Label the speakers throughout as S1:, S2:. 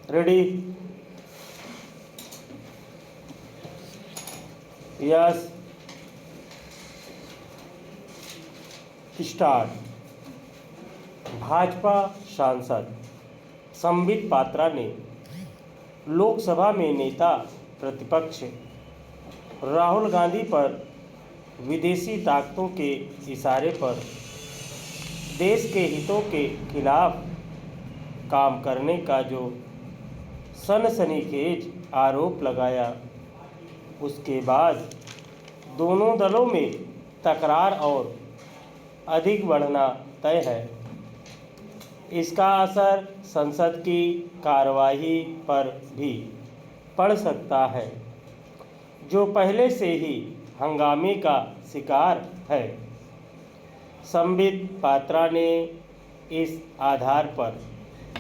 S1: Ready? Yes, start. Bhajpa सांसद संबित पात्रा ने लोकसभा में नेता प्रतिपक्ष राहुल गांधी पर विदेशी ताकतों के इशारे पर देश के हितों के खिलाफ काम करने का जो सनसनीखेज आरोप लगाया, उसके बाद दोनों दलों में तकरार और अधिक बढ़ना तय है। इसका असर संसद की कार्यवाही पर भी पड़ सकता है, जो पहले से ही हंगामे का शिकार है। संबित पात्रा ने इस आधार पर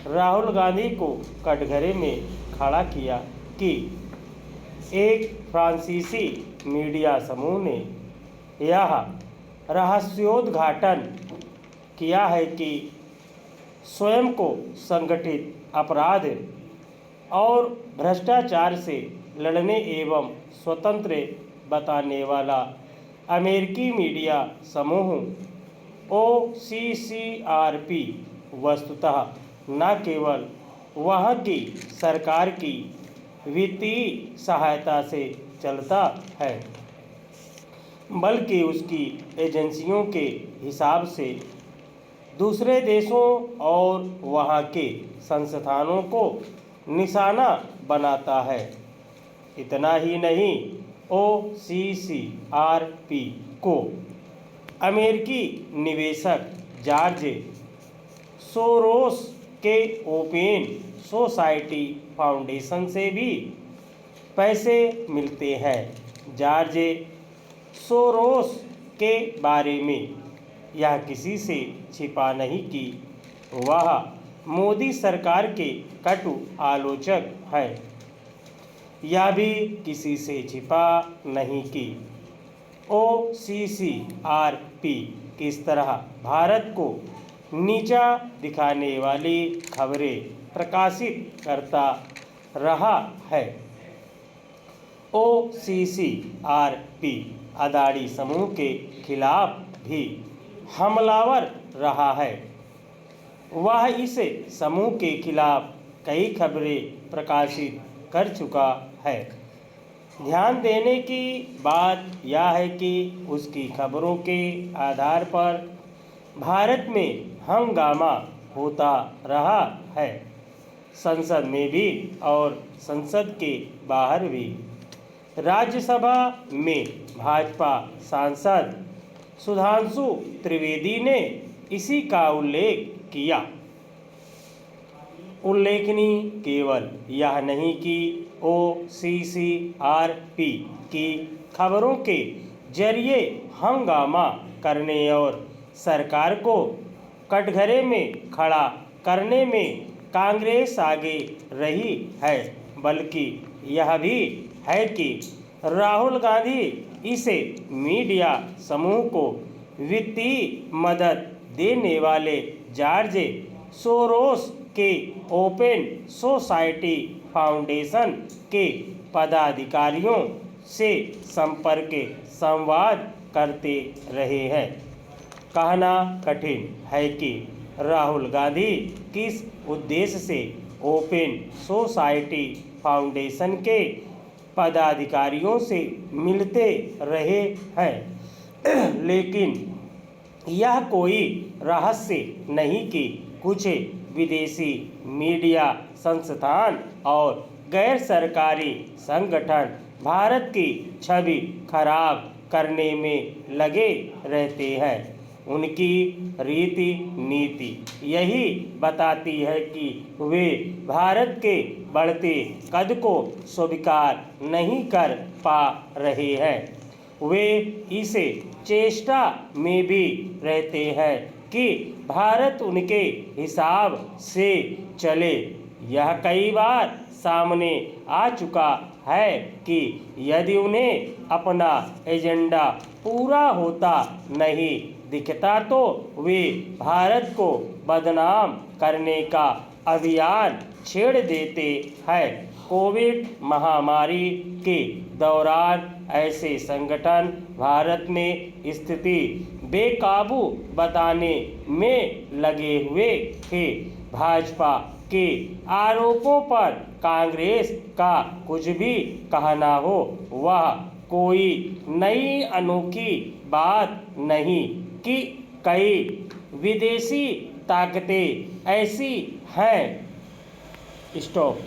S1: राहुल गांधी को कटघरे में खड़ा किया कि एक फ्रांसीसी मीडिया समूह ने यह रहस्योद्घाटन किया है कि स्वयं को संगठित अपराध और भ्रष्टाचार से लड़ने एवं स्वतंत्र बताने वाला अमेरिकी मीडिया समूह OCCRP वस्तुतः न केवल वहाँ की सरकार की वित्तीय सहायता से चलता है, बल्कि उसकी एजेंसियों के हिसाब से दूसरे देशों और वहाँ के संस्थानों को निशाना बनाता है। इतना ही नहीं, OCCRP को अमेरिकी निवेशक जॉर्ज सोरोस के ओपन सोसाइटी फाउंडेशन से भी पैसे मिलते हैं। जॉर्ज सोरोस के बारे में यह किसी से छिपा नहीं कि वह मोदी सरकार के कटु आलोचक है। यह भी किसी से छिपा नहीं कि OCCRP किस तरह भारत को नीचा दिखाने वाली खबरें प्रकाशित करता रहा है। OCCRP अदानी समूह के खिलाफ भी हमलावर रहा है। वह इस समूह के खिलाफ कई खबरें प्रकाशित कर चुका है। ध्यान देने की बात यह है कि उसकी खबरों के आधार पर भारत में हंगामा होता रहा है, संसद में भी और संसद के बाहर भी। राज्यसभा में भाजपा सांसद सुधांशु त्रिवेदी ने इसी का उल्लेख किया। उल्लेखनीय केवल यह नहीं कि OCCRP की खबरों के जरिए हंगामा करने और सरकार को कटघरे में खड़ा करने में कांग्रेस आगे रही है, बल्कि यह भी है कि राहुल गांधी इसे मीडिया समूह को वित्तीय मदद देने वाले जॉर्ज सोरोस के ओपन सोसाइटी फाउंडेशन के पदाधिकारियों से संपर्क संवाद करते रहे हैं। कहना कठिन है कि राहुल गांधी किस उद्देश्य से ओपन सोसाइटी फाउंडेशन के पदाधिकारियों से मिलते रहे हैं, लेकिन यह कोई रहस्य नहीं कि कुछ विदेशी मीडिया संस्थान और गैर सरकारी संगठन भारत की छवि खराब करने में लगे रहते हैं। उनकी रीति नीति यही बताती है कि वे भारत के बढ़ते कद को स्वीकार नहीं कर पा रहे हैं। वे इस चेष्टा में भी रहते हैं कि भारत उनके हिसाब से चले। यह कई बार सामने आ चुका है कि यदि उन्हें अपना एजेंडा पूरा होता नहीं दिखता तो वे भारत को बदनाम करने का अभियान छेड़ देते हैं। कोविड महामारी के दौरान ऐसे संगठन भारत में स्थिति बेकाबू बताने में लगे हुए थे। भाजपा के आरोपों पर कांग्रेस का कुछ भी कहना हो, वह कोई नई अनोखी बात नहीं कि कई विदेशी ताकतें ऐसी हैं। स्टॉप।